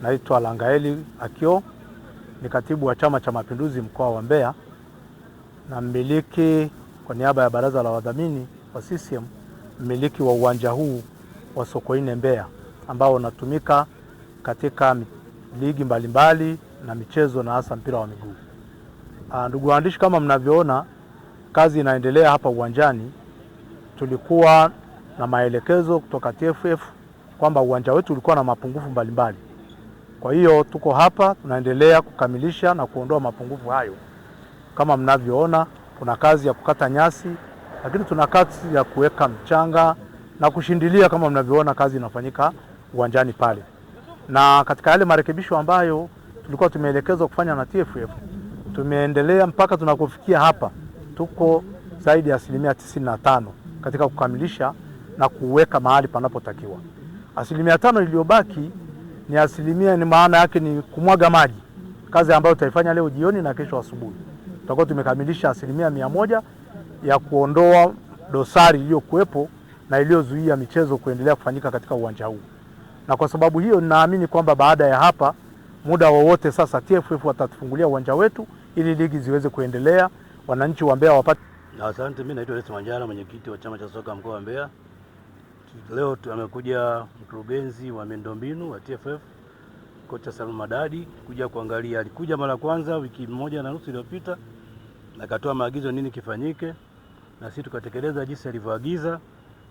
Naitwa Langaeli Akio, ni katibu wa Chama cha Mapinduzi mkoa wa Mbeya na mmiliki kwa niaba ya baraza la wadhamini wa CCM, mmiliki wa uwanja huu wa Sokoine Mbeya ambao unatumika katika ligi mbalimbali na michezo na hasa mpira wa miguu. Ndugu waandishi, kama mnavyoona kazi inaendelea hapa uwanjani. Tulikuwa na maelekezo kutoka TFF kwamba uwanja wetu ulikuwa na mapungufu mbalimbali. Kwa hiyo tuko hapa tunaendelea kukamilisha na kuondoa mapungufu hayo. Kama mnavyoona kuna kazi ya kukata nyasi, lakini tuna kazi ya kuweka mchanga na kushindilia. Kama mnavyoona kazi inafanyika uwanjani pale. Na katika yale marekebisho ambayo tulikuwa tumeelekezwa kufanya na TFF, tumeendelea mpaka tunakofikia hapa. Tuko zaidi ya 95% katika kukamilisha na kuweka mahali panapotakiwa. 5% iliyobaki ni maana yake ni kumwaga maji, kazi ambayo tutaifanya leo jioni na kesho asubuhi. Tutakuwa tumekamilisha 100% ya kuondoa dosari iliyokuwepo na iliyozuia michezo kuendelea kufanyika katika uwanja huu. Na kwa sababu hiyo ninaamini kwamba baada ya hapa muda wowote sasa TFF watatufungulia uwanja wetu ili ligi ziweze kuendelea, wananchi wa Mbeya wapate. Asante, mimi naitwa Ernest Manjara, mwenyekiti wa chama cha soka mkoa wa Mbeya. Leo amekuja mkurugenzi wa miundombinu wa TFF, kocha Salum Madadi kuja kuangalia. Alikuja mara kwanza wiki moja na nusu iliyopita na akatoa maagizo nini kifanyike, na sisi tukatekeleza jinsi alivyoagiza.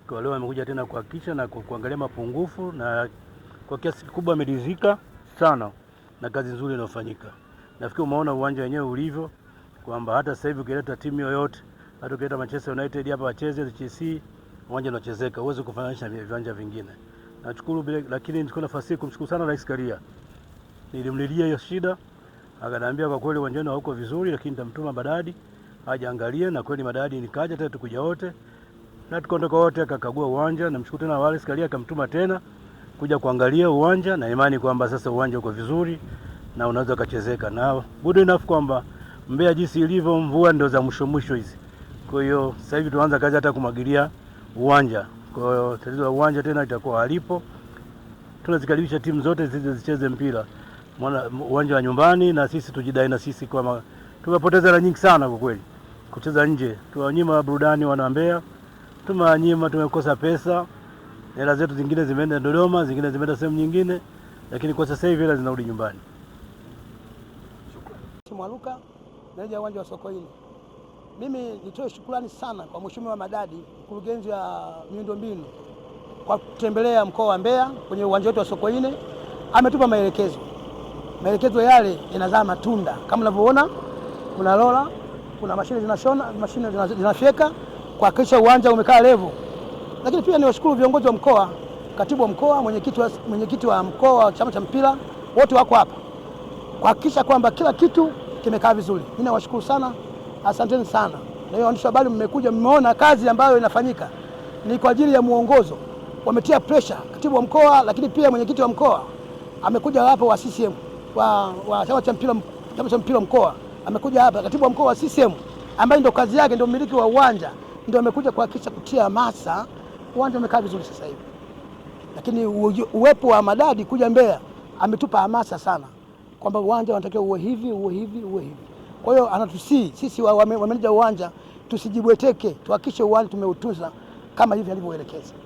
Kwa leo amekuja tena kuhakikisha na kuangalia mapungufu, na kwa kiasi kikubwa ameridhika sana na kazi nzuri inayofanyika. Nafikiri umeona uwanja wenyewe ulivyo, kwamba hata sasa hivi ukileta timu yoyote, hata ukileta Manchester United hapa wacheze Chelsea, uwanja unachezeka, uweze kufananisha viwanja vingine. Nashukuru, lakini niko nafasi hii kumshukuru sana Rais Karia. Nilimlilia hiyo shida, akaniambia kwa kweli uwanja hauko vizuri, lakini nitamtuma Madadi aje angalie, na kweli Madadi nikaja tena tukuja wote na tukondoka wote akakagua uwanja. Namshukuru tena Rais Karia akamtuma tena kuja kuangalia uwanja, na imani kwamba sasa uwanja uko vizuri na unaweza kuchezeka. Na good enough kwamba Mbeya jinsi ilivyo, mvua ndio za mwisho hizi. Kwa hiyo sasa hivi tuanza kazi hata kumwagilia uwanja. Kwa hiyo tatizo la uwanja tena itakuwa halipo. Tunazikaribisha timu zote zicheze mpira uwanja wa nyumbani, na sisi tujidai na sisi kwa tumepoteza hela nyingi sana kwa kweli kucheza nje. Tuwanyima burudani wana Mbeya, tumekosa pesa. Hela zetu zingine zimeenda Dodoma, zingine zimeenda sehemu nyingine, lakini kwa sasa hivi hela zinarudi nyumbani. Mwaluka, meneja uwanja wa Sokoine. Mimi nitoe shukrani sana kwa Mheshimiwa Madadi, mkurugenzi wa miundombinu, kwa kutembelea mkoa wa Mbeya kwenye uwanja wetu wa Sokoine. Ametupa maelekezo yale yanazaa matunda. Kama unavyoona kuna rola, kuna mashine zinashona, mashine zinafyeka kuhakikisha uwanja umekaa level. Lakini pia niwashukuru viongozi wa mkoa, katibu wa mkoa, mwenyekiti wa mkoa wa chama cha mpira, wote wako hapa kuhakikisha kwamba kila kitu kimekaa vizuri. Mimi nawashukuru sana, asanteni sana. Na hiyo waandishi wa habari mmekuja, mmeona kazi ambayo inafanyika ni kwa ajili ya muongozo. Wametia pressure katibu wa mkoa, lakini pia mwenyekiti wa mkoa amekuja hapa wa CCM wa chama cha mpira mkoa, amekuja hapa katibu wa mkoa wa CCM ambaye ndio kazi yake, ndio mmiliki wa uwanja, ndio amekuja kuhakikisha kutia hamasa uwanja umekaa vizuri sasa hivi. Lakini uwepo wa Madadi kuja Mbeya ametupa hamasa sana kwamba uwanja unatakiwa uwe hivi. Kwa hiyo anatusii sisi wameneja uwanja tusijibweteke, tuhakikishe uwanja tumeutunza kama hivi alivyoelekeza.